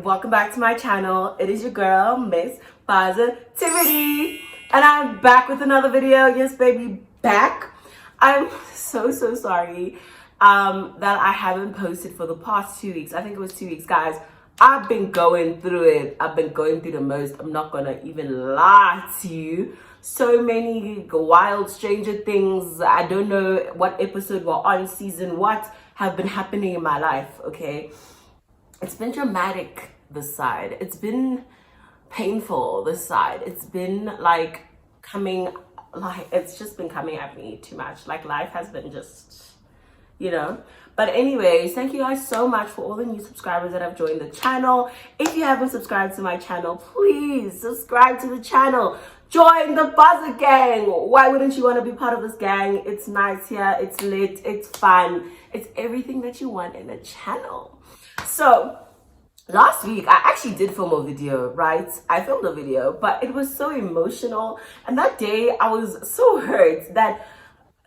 welcome back to my channel. It is your girl, Miss Positivity, and I'm back with another video. Yes, baby, back. I'm so sorry that I haven't posted for the past 2 weeks. I think it was 2 weeks, guys. I've been going through it. I've been going through the most. I'm not gonna even lie to you. So many wild stranger things. I don't know what episode we're on, season what have been happening in my life. Okay, it's been dramatic this side. It's been painful this side. It's been like it's just been coming at me too much. Like life has been just, you know. But anyways, thank you guys so much for all the new subscribers that have joined the channel. If you haven't subscribed to my channel, please subscribe to the channel. Join the buzzer gang. Why wouldn't you want to be part of this gang? It's nice here, it's lit, it's fun, it's everything that you want in a channel. So last week I actually did film a video, right? I filmed a video, but it was so emotional, and that day I was so hurt that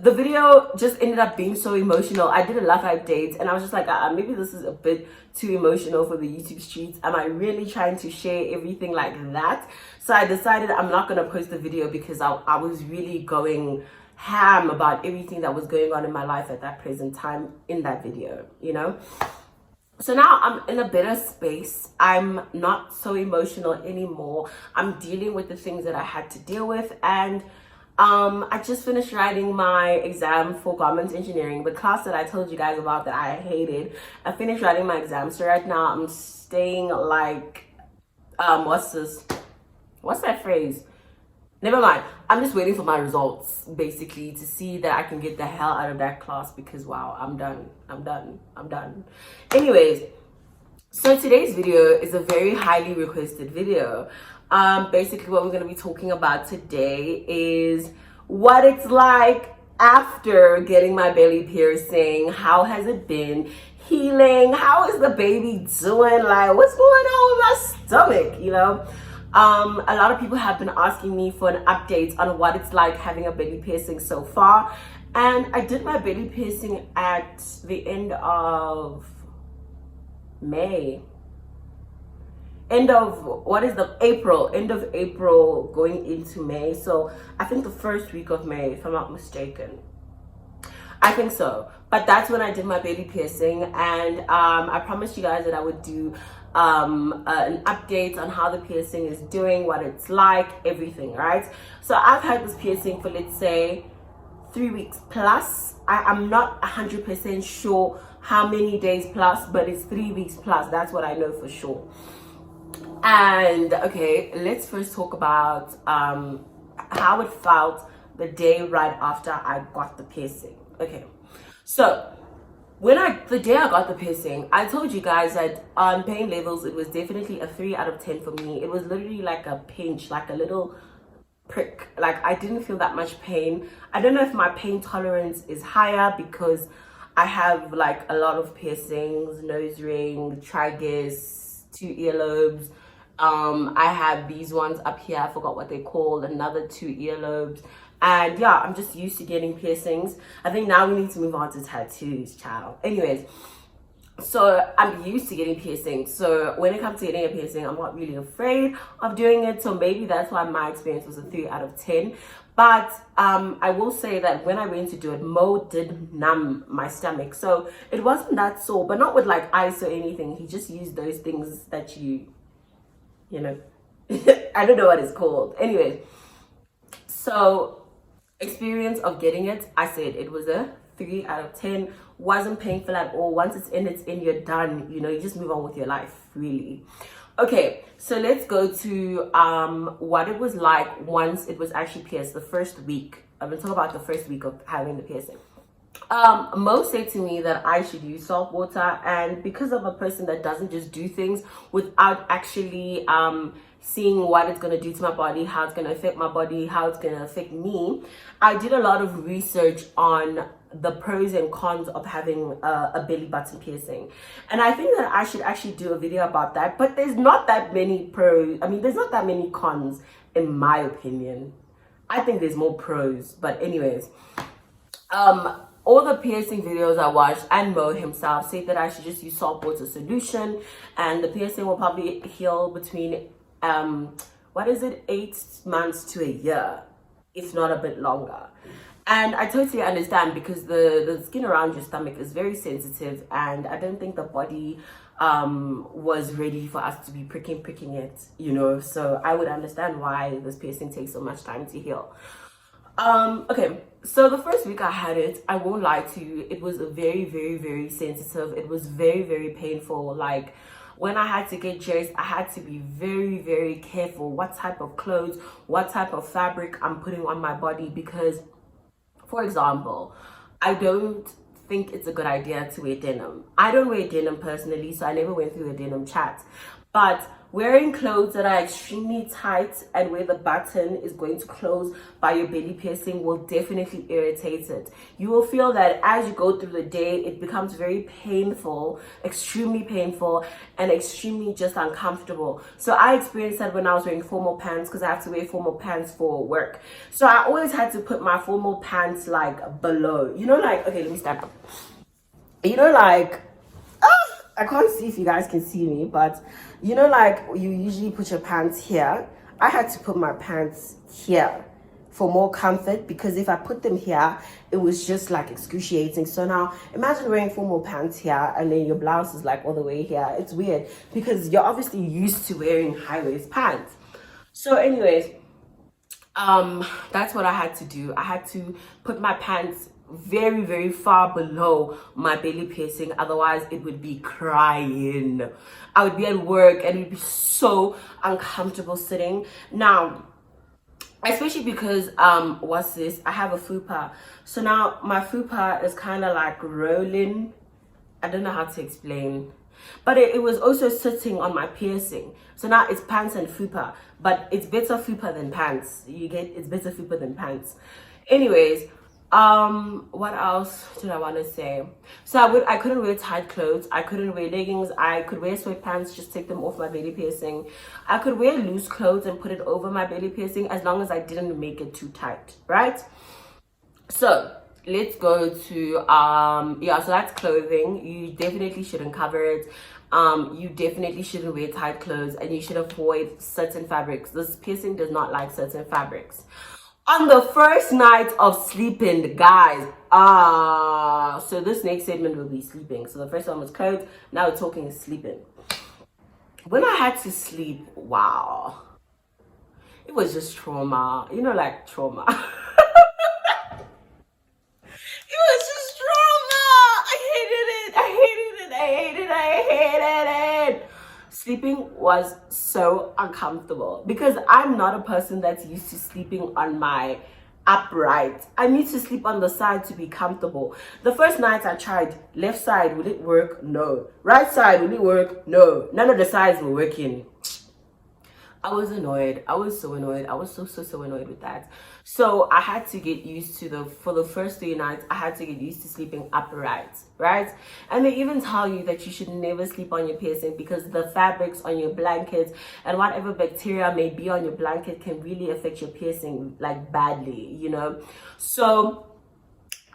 the video just ended up being so emotional. I did a love life date, and I was just like, maybe this is a bit too emotional for the YouTube streets. Am I really trying to share everything like that? So I decided I'm not going to post the video because I was really going ham about everything that was going on in my life at that present time in that video, you know? So now I'm in a better space. I'm not so emotional anymore. I'm dealing with the things that I had to deal with, and I just finished writing my exam for garment engineering, the class that I told you guys about that I hated. I finished writing my exam, so right now I'm staying like, what's that phrase? Never mind. I'm just waiting for my results, basically, to see that I can get the hell out of that class because, wow, I'm done. Anyways, so today's video is a very highly requested video. Basically what we're going to be talking about today is what it's like after getting my belly piercing. How has it been healing? How is the baby doing? Like, what's going on with my stomach, you know? A lot of people have been asking me for an update on what it's like having a belly piercing so far, and I did my belly piercing at the end of May. End of April going into May. So I think the first week of May, if I'm not mistaken. I think so. But that's when I did my belly piercing, and I promised you guys that I would do an update on how the piercing is doing, what it's like, everything, right? So I've had this piercing for, let's say, 3 weeks plus. I'm not 100% sure how many days plus, but it's 3 weeks plus. That's what I know for sure. And okay, let's first talk about how it felt the day right after I got the piercing. Okay, so the day I got the piercing, I told you guys that on pain levels it was definitely a 3 out of 10 for me. It was literally like a pinch, like a little prick. Like, I didn't feel that much pain. I don't know if my pain tolerance is higher because I have like a lot of piercings, nose ring, tragus, 2 earlobes. I have these ones up here, I forgot what they're called, another 2 earlobes. And yeah, I'm just used to getting piercings. I think now we need to move on to tattoos, child. Anyways, so I'm used to getting piercings. So when it comes to getting a piercing, I'm not really afraid of doing it. So maybe that's why my experience was a 3 out of 10. But I will say that when I went to do it, Mo did numb my stomach. So it wasn't that sore, but not with like ice or anything. He just used those things that you know, I don't know what it's called. Anyways, so experience of getting it, I said it was a 3 out of 10. Wasn't painful at all. Once it's in, you're done. You know, you just move on with your life, really. Okay, so let's go to what it was like once it was actually pierced, the first week. I'm gonna talk about the first week of having the piercing. Mo said to me that I should use salt water, and because I'm a person that doesn't just do things without actually seeing what it's going to do to my body, how it's going to affect my body, how it's going to affect me, I did a lot of research on the pros and cons of having a belly button piercing, and I think that I should actually do a video about that. But there's not that many pros. I mean, there's not that many cons in my opinion. I think there's more pros, but anyways, all the piercing videos I watched, and Mo himself said that I should just use salt water solution, and the piercing will probably heal between 8 months to a year, if not a bit longer. And I totally understand, because the skin around your stomach is very sensitive, and I don't think the body was ready for us to be pricking it, you know. So I would understand why this piercing takes so much time to heal. Okay, so the first week I had it, I won't lie to you, it was very, very, very sensitive. It was very, very painful. Like, when I had to get dressed, I had to be very, very careful what type of clothes, what type of fabric I'm putting on my body, because, for example, I don't think it's a good idea to wear denim. I don't wear denim personally, so I never went through a denim chat. But wearing clothes that are extremely tight and where the button is going to close by your belly piercing will definitely irritate it. You will feel that as you go through the day, it becomes very painful, extremely painful, and extremely just uncomfortable. So I experienced that when I was wearing formal pants, because I have to wear formal pants for work. So I always had to put my formal pants like below, you know, like, okay, let me stand up. You know, like, I can't see if you guys can see me, but you know, like, you usually put your pants here. I had to put my pants here for more comfort, because if I put them here, it was just like excruciating. So now imagine wearing formal pants here and then your blouse is like all the way here. It's weird, because you're obviously used to wearing high-waist pants. So anyways, that's what I had to do. I had to put my pants very, very far below my belly piercing, otherwise it would be crying. I would be at work and it would be so uncomfortable sitting. Now, especially because what's this, I have a fupa, so now my fupa is kind of like rolling. I don't know how to explain, but it was also sitting on my piercing. So now it's pants and fupa, but it's better fupa than pants. You get, it's better fupa than pants. Anyways, what else did I want to say? So I couldn't wear tight clothes, I couldn't wear leggings, I could wear sweatpants, just take them off my belly piercing. I could wear loose clothes and put it over my belly piercing, as long as I didn't make it too tight, right? So let's go to yeah, so that's clothing. You definitely shouldn't cover it. You definitely shouldn't wear tight clothes, and you should avoid certain fabrics. This piercing does not like certain fabrics. On the first night of sleeping, guys, so this next segment will be sleeping. So the first one was clothes, now we're talking sleeping. When I had to sleep, wow, it was just trauma, you know, like trauma. It was just trauma. I hated it. Sleeping was so uncomfortable, because I'm not a person that's used to sleeping on my upright. I need to sleep on the side to be comfortable. The first night I tried, left side, will it work? No. Right side, will it work? No. None of the sides were working. I was annoyed. I was so annoyed. I was so annoyed with that. So I had to get used to for the first 3 nights, I had to get used to sleeping upright, right? And they even tell you that you should never sleep on your piercing, because the fabrics on your blankets and whatever bacteria may be on your blanket can really affect your piercing, like, badly, you know? So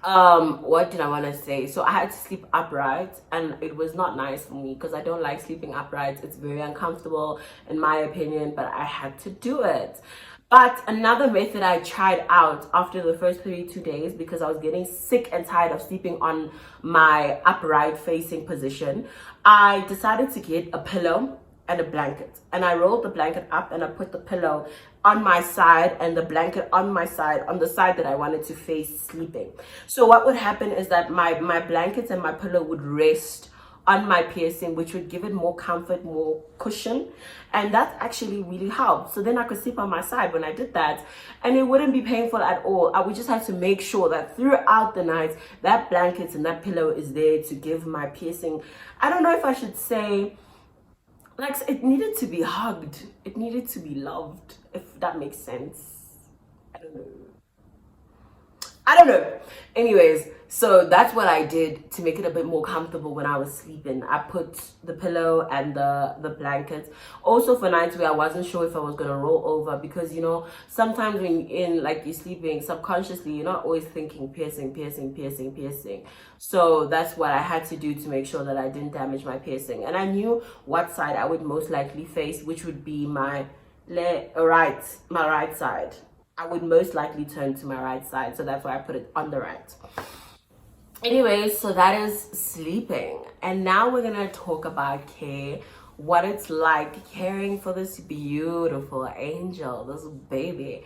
what did I want to say? So I had to sleep upright, and it was not nice for me, because I don't like sleeping upright. It's very uncomfortable in my opinion, but I had to do it. But another method I tried out after the first 32 days, because I was getting sick and tired of sleeping on my upright facing position, I decided to get a pillow and a blanket, and I rolled the blanket up and I put the pillow on my side and the blanket on my side, on the side that I wanted to face sleeping. So what would happen is that my blankets and my pillow would rest on my piercing, which would give it more comfort, more cushion, and that actually really helped. So then I could sleep on my side when I did that, and it wouldn't be painful at all. I would just have to make sure that throughout the night that blanket and that pillow is there to give my piercing, I don't know if I should say, like, it needed to be hugged, it needed to be loved, if that makes sense. I don't know. I don't know. Anyways, so that's what I did to make it a bit more comfortable when I was sleeping. I put the pillow and the blankets. Also for nights where I wasn't sure if I was gonna roll over, because you know, sometimes when you're in, like, you're sleeping subconsciously, you're not always thinking piercing, piercing, piercing, piercing. So that's what I had to do to make sure that I didn't damage my piercing. And I knew what side I would most likely face, which would be my right side. I would most likely turn to my right side, so that's why I put it on the right. Anyways, so that is sleeping. And now we're gonna talk about care, what it's like caring for this beautiful angel, this baby.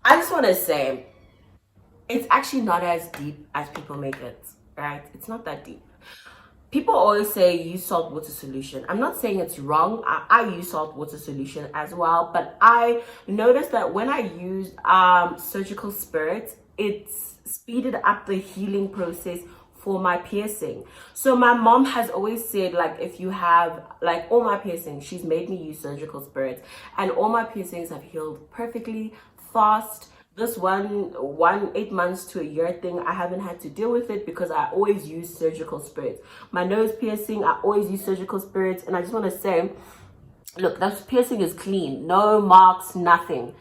I just want to say, it's actually not as deep as people make it, right? It's not that deep. People always say use salt water solution. I'm not saying it's wrong. I use salt water solution as well, but I noticed that when I used surgical spirit, it's speeded up the healing process for my piercing. So my mom has always said, like, if you have, like, all my piercings, she's made me use surgical spirit, and all my piercings have healed perfectly fast. This one 8 months to a year thing, I haven't had to deal with it because I always use surgical spirits. My nose piercing, I always use surgical spirits. And I just want to say, look, that piercing is clean, no marks, nothing,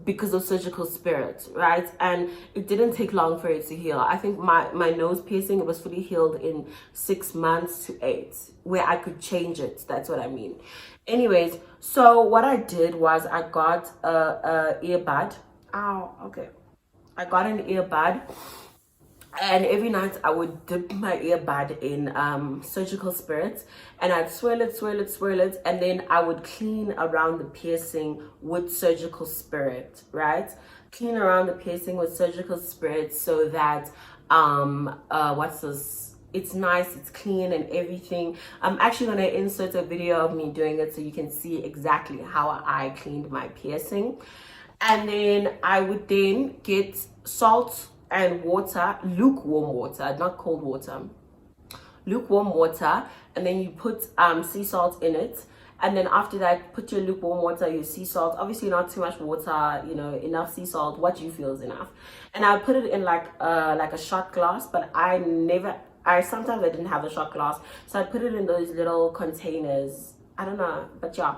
because of surgical spirit, right? And it didn't take long for it to heal. I think my nose piercing, it was fully healed in 6 months to 8, where I could change it. That's what I mean. Anyways, so what I did was I got a earbud. Ow, okay. I got an earbud, and every night I would dip my earbud in surgical spirits, and I'd swirl it, and then I would clean around the piercing with surgical spirit, right? Clean around the piercing with surgical spirit so that what's this? It's nice, it's clean and everything. I'm actually gonna insert a video of me doing it so you can see exactly how I cleaned my piercing. And then I would then get salt and water, lukewarm water, not cold water, lukewarm water, and then you put sea salt in it. And then after that, put your lukewarm water, your sea salt, obviously not too much water, you know, enough sea salt, what you feel is enough. And I put it in like a shot glass, but sometimes I didn't have a shot glass, so I put it in those little containers. I don't know, but yeah,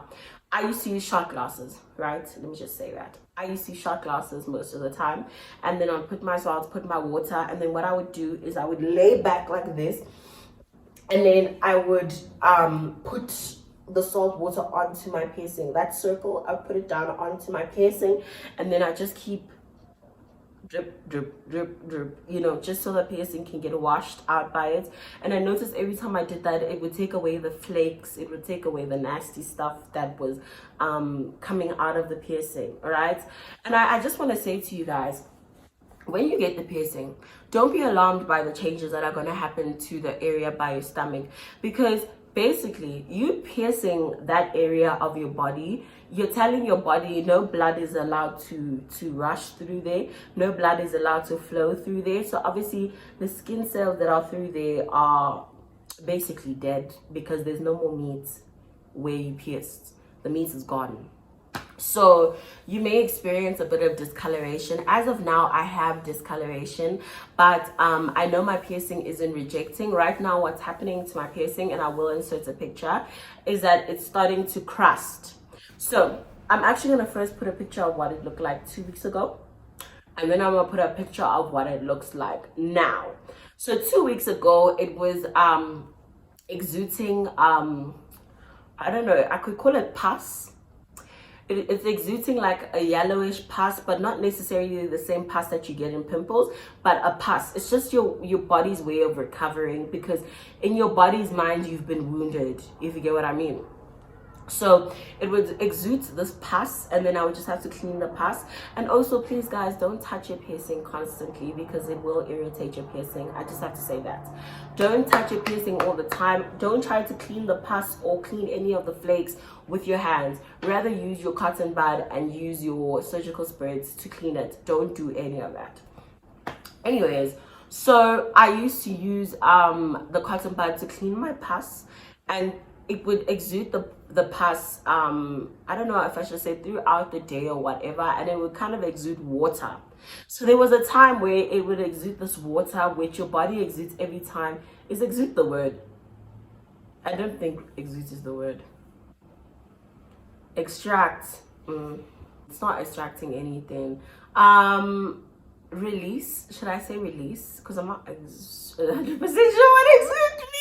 I used to use shot glasses, right? Let me just say that. I used to use shot glasses most of the time. And then I'd put my salt, put my water, and then what I would do is I would lay back like this, and then I would put the salt water onto my piercing. That circle, I put it down onto my piercing, and then I just keep drip, drip, drip, drip, you know, just so the piercing can get washed out by it. And I noticed every time I did that, it would take away the flakes, it would take away the nasty stuff that was coming out of the piercing, all right? And I just want to say to you guys, when you get the piercing, don't be alarmed by the changes that are going to happen to the area by your stomach, because basically you piercing that area of your body, you're telling your body no blood is allowed to rush through there, no blood is allowed to flow through there. So obviously the skin cells that are through there are basically dead, because there's no more meat where you pierced. The meat is gone. So you may experience a bit of discoloration. As of now, I have discoloration, but I know my piercing isn't rejecting. Right now, what's happening to my piercing, and I will insert a picture, is that it's starting to crust. So I'm actually going to first put a picture of what it looked like 2 weeks ago, and then I'm going to put a picture of what it looks like now. So 2 weeks ago, it was exuding, I don't know, I could call it pus. It's exuding like a yellowish pus, but not necessarily the same pus that you get in pimples, but a pus. It's just your body's way of recovering, because in your body's mind, you've been wounded, if you get what I mean. So it would exude this pus, and then I would just have to clean the pus. And also, please guys, don't touch your piercing constantly, because it will irritate your piercing. I just have to say that. Don't touch your piercing all the time. Don't try to clean the pus or clean any of the flakes with your hands. Rather use your cotton bud and use your surgical spirits to clean it. Don't do any of that. Anyways, so I used to use the cotton bud to clean my pus, and it would exude the the pus, I don't know if I should say throughout the day or whatever, and it would kind of exude water. So there was a time where it would exude this water, which your body exudes every time. Is exude the word? I don't think exude is the word. Extract. It's not extracting anything. Release. Should I say release? Because I'm not 100% sure what exude means.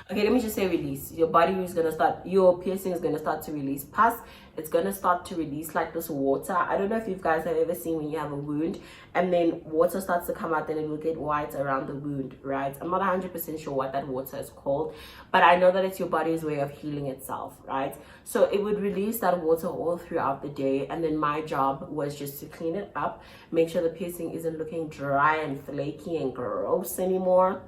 Okay, let me just say release. Your body is gonna start, your piercing is gonna start to release pus. It's gonna start to release like this water. I don't know if you guys have ever seen when you have a wound and then water starts to come out, then it will get white around the wound, right? I'm not 100% sure what that water is called, but I know that it's your body's way of healing itself, right? So it would release that water all throughout the day, and then my job was just to clean it up, make sure the piercing isn't looking dry and flaky and gross anymore.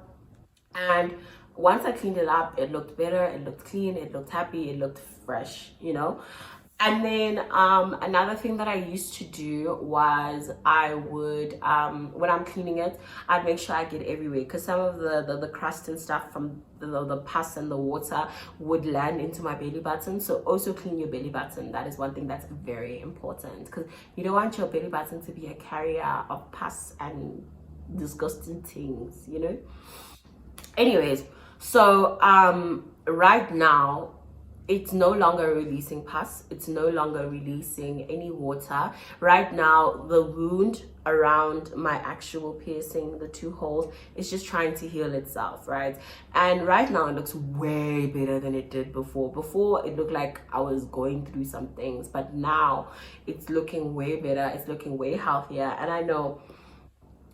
And once I cleaned it up, it looked better, it looked clean, it looked happy, it looked fresh, you know. And then another thing that I used to do was I would, when I'm cleaning it, I'd make sure I get everywhere, because some of the crust and stuff from the pus and the water would land into my belly button. So also clean your belly button. That is one thing that's very important, because you don't want your belly button to be a carrier of pus and disgusting things, you know. Anyways, so right now it's no longer releasing pus, it's no longer releasing any water. Right now the wound around my actual piercing, the 2 holes, is just trying to heal itself, right? And right now it looks way better than it did before. Before it looked like I was going through some things, but now it's looking way better, it's looking way healthier. And I know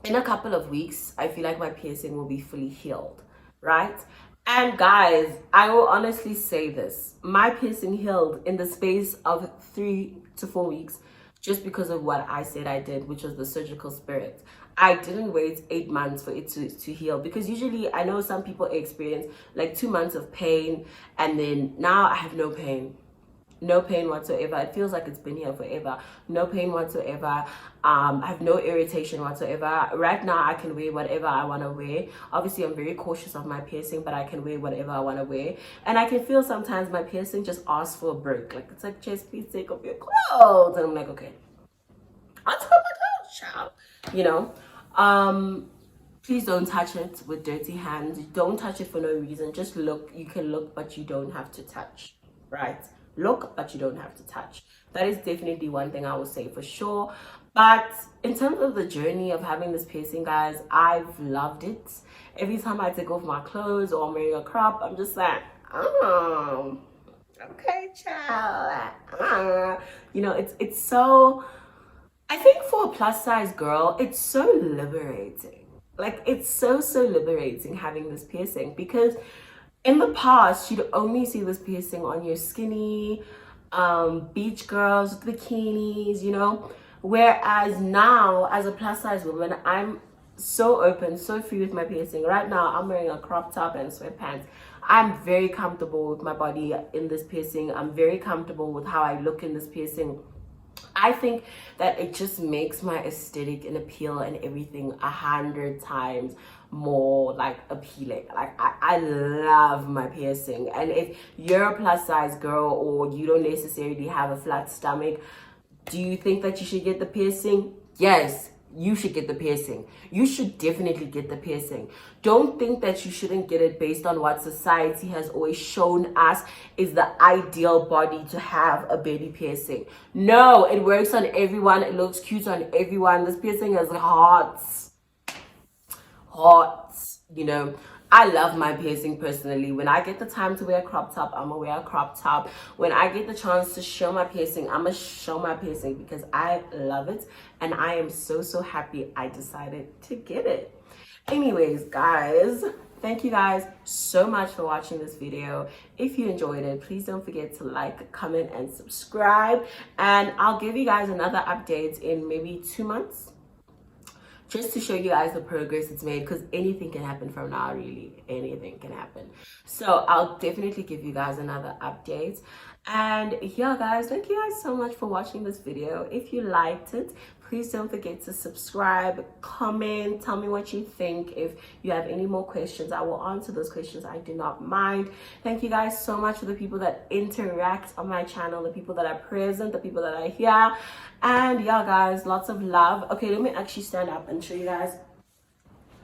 in a couple of weeks I feel like my piercing will be fully healed, right? And guys, I will honestly say this, my piercing healed in the space of 3 to 4 weeks, just because of what I said I did, which was the surgical spirit. I didn't wait 8 months for it to heal, because usually I know some people experience like 2 months of pain, and then now I have no pain. No pain whatsoever. It feels like it's been here forever. No pain whatsoever. I have no irritation whatsoever. Right now I can wear whatever I want to wear. Obviously I'm very cautious of my piercing, but I can wear whatever I want to wear. And I can feel sometimes my piercing just asks for a break. Like, it's like, Jess, please take off your clothes. And I'm like, okay, I'll take off my clothes, child. You know, please don't touch it with dirty hands. Don't touch it for no reason. Just look. You can look, but you don't have to touch, right? Look, but you don't have to touch. That is definitely one thing I will say for sure. But in terms of the journey of having this piercing, guys, I've loved it. Every time I take off my clothes or I'm wearing a crop, I'm just like, oh, okay, child. You know, it's so, I think for a plus size girl, it's so liberating. Like, it's so liberating having this piercing, because in the past, you'd only see this piercing on your skinny beach girls with bikinis, you know. Whereas now, as a plus size woman, I'm so open, so free with my piercing. Right now, I'm wearing a crop top and sweatpants. I'm very comfortable with my body in this piercing. I'm very comfortable with how I look in this piercing. I think that it just makes my aesthetic and appeal and everything 100 times more like appealing. Like, I love my piercing. And if you're a plus size girl or you don't necessarily have a flat stomach, do you think that you should get the piercing? Yes, you should get the piercing. You should definitely get the piercing. Don't think that you shouldn't get it based on what society has always shown us is the ideal body to have a belly piercing. No, it works on everyone. It looks cute on everyone. This piercing is hot, you know. I love my piercing personally. When I get the time to wear a crop top, I'm gonna wear a crop top. When I get the chance to show my piercing, I'm gonna show my piercing, because I love it and I am so happy I decided to get it. Anyways, guys, thank you guys so much for watching this video. If you enjoyed it, please don't forget to like, comment, and subscribe. And I'll give you guys another update in maybe 2 months, just to show you guys the progress it's made, because anything can happen from now. Really, anything can happen. So I'll definitely give you guys another update. And yeah, guys, thank you guys so much for watching this video. If you liked it, Please don't forget to subscribe, comment, tell me what you think. If you have any more questions, I will answer those questions. I do not mind. Thank you guys so much for the people that interact on my channel, the people that are present, the people that are here. And yeah, guys, lots of love. Okay, let me actually stand up and show you guys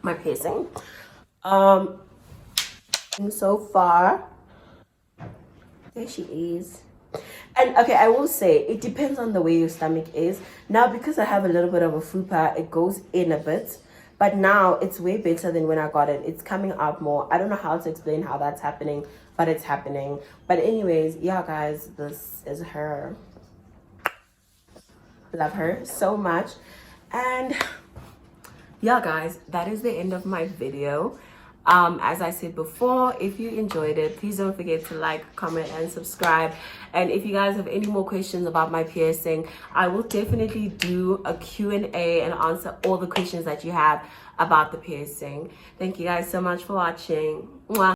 my piercing. So far, there she is. And okay, I will say it depends on the way your stomach is. Now, because I have a little bit of a fupa, it goes in a bit, but now it's way better than when I got it. It's coming out more. I don't know how to explain how that's happening, but it's happening. But anyways, yeah, guys, this is her. Love her so much. And yeah, guys, that is the end of my video. As I said before, if you enjoyed it, please don't forget to like, comment, and subscribe. And if you guys have any more questions about my piercing, I will definitely do a Q&A and answer all the questions that you have about the piercing. Thank you guys so much for watching. Mwah.